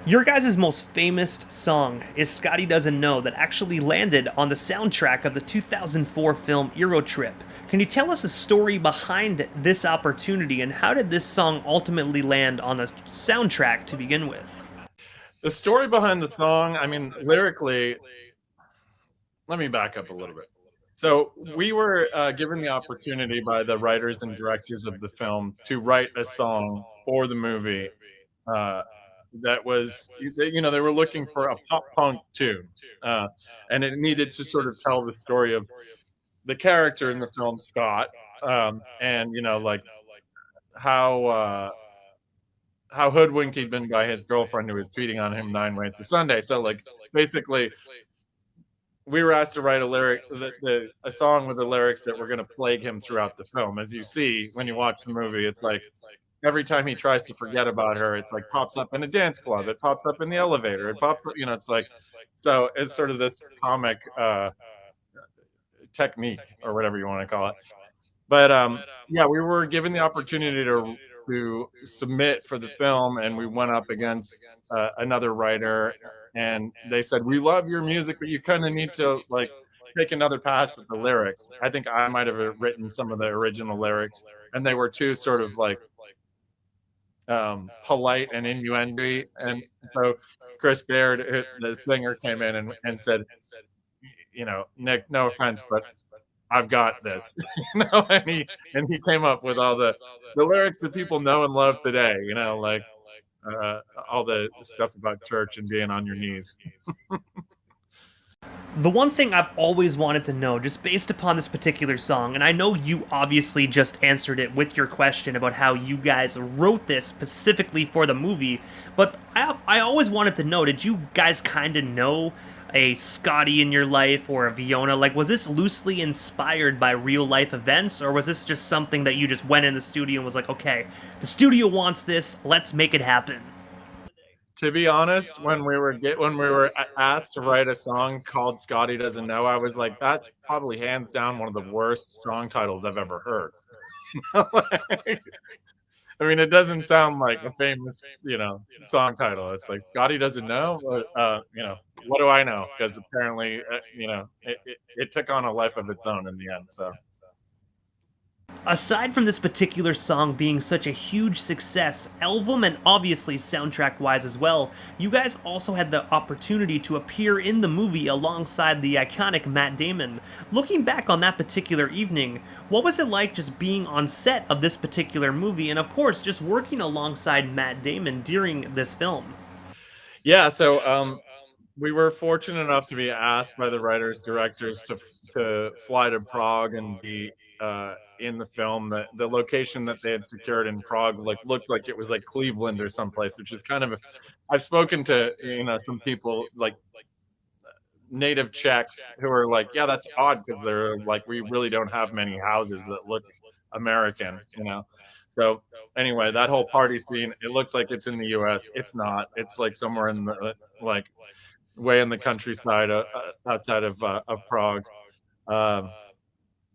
Your guys' most famous song is Scotty Doesn't Know that actually landed on the soundtrack of the 2004 film EuroTrip. Can you tell us the story behind this opportunity and how did this song ultimately land on the soundtrack to begin with? The story behind the song, I mean, lyrically, let me back up a little bit. So we were given the opportunity by the writers and directors of the film to write a song for the movie uh, that was, they were looking for a pop punk tune, uh, and it needed to sort of tell the story of the character in the film, Scott, and like how how hoodwinked he'd been by his girlfriend who was cheating on him 9 ways to Sunday. So like basically we were asked to write a song with the lyrics that were going to plague him throughout the film. As you see when you watch the movie, it's like every time he tries to forget about her, it's like pops up in a dance club, it pops up in the elevator, it pops up, it's like, so it's sort of this comic technique or whatever you want to call it. But yeah, we were given the opportunity to submit for the film, and we went up against another writer, and they said, "We love your music, but you kind of need to like take another pass at the lyrics." I think I might have written some of the original lyrics, and they were too sort of like polite and innuendo. And so Chris Baird, the singer, came in and said, "Nick, no offense, but I've got this," and he came up with all the lyrics that people know and love today, like all the stuff about church and being on your knees. The one thing I've always wanted to know, just based upon this particular song, and I know you obviously just answered it with your question about how you guys wrote this specifically for the movie, but I always wanted to know, did you guys kind of know a Scotty in your life or a Fiona? Like, was this loosely inspired by real life events, or was this just something that you just went in the studio and was like, okay, the studio wants this, let's make it happen? To be honest, when we were asked to write a song called "Scotty Doesn't Know," I was like, "That's probably hands down one of the worst song titles I've ever heard." Like, I mean, it doesn't sound like a famous, song title. It's like Scotty doesn't know. What do I know? Because apparently, it took on a life of its own in the end. So Aside from this particular song being such a huge success, album and obviously soundtrack wise as well, you guys also had the opportunity to appear in the movie alongside the iconic Matt Damon. Looking back on that particular evening, what was it like just being on set of this particular movie and of course just working alongside Matt Damon during this film? yeah, so we were fortunate enough to be asked by the writers directors to fly to Prague and be in the film. The location that they had secured in Prague like looked like it was like Cleveland or someplace, which is kind of I've spoken to some people like native Czechs who are like, yeah, that's odd because they're like, we really don't have many houses that look American. So anyway, that whole party scene, it looks like it's in the US. It's not. It's like somewhere in the like way in the countryside outside of Prague. Um,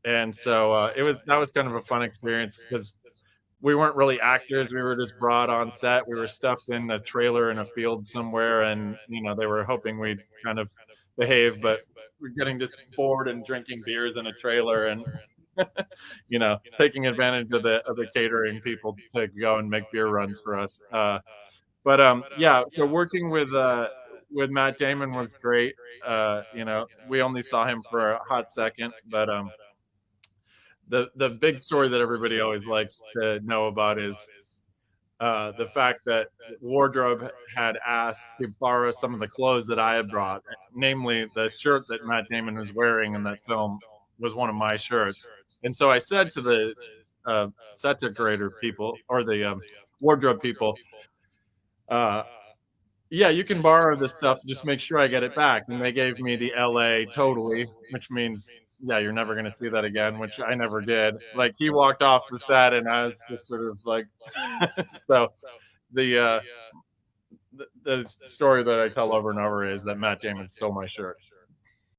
and so that was kind of a fun experience because we weren't really actors. We were just brought on set. We were stuffed in a trailer in a field somewhere, and they were hoping we'd kind of behave, but we're getting just bored and drinking beers in a trailer and taking advantage of the catering people to go and make beer runs for us. But yeah, so working with Matt Damon was great. We only saw him for a hot second, but the big story that everybody always likes to know about is the fact that wardrobe had asked to borrow some of the clothes that I had brought, namely the shirt that Matt Damon was wearing in that film was one of my shirts. And so I said to the set decorator people or the wardrobe people, uh, yeah, you can borrow this stuff. Just make sure I get it back. And they gave me the LA totally, which means, yeah, you're never going to see that again, which I never did. Like he walked off the set and I was just sort of like, so the, uh, the story that I tell over and over is that Matt Damon stole my shirt.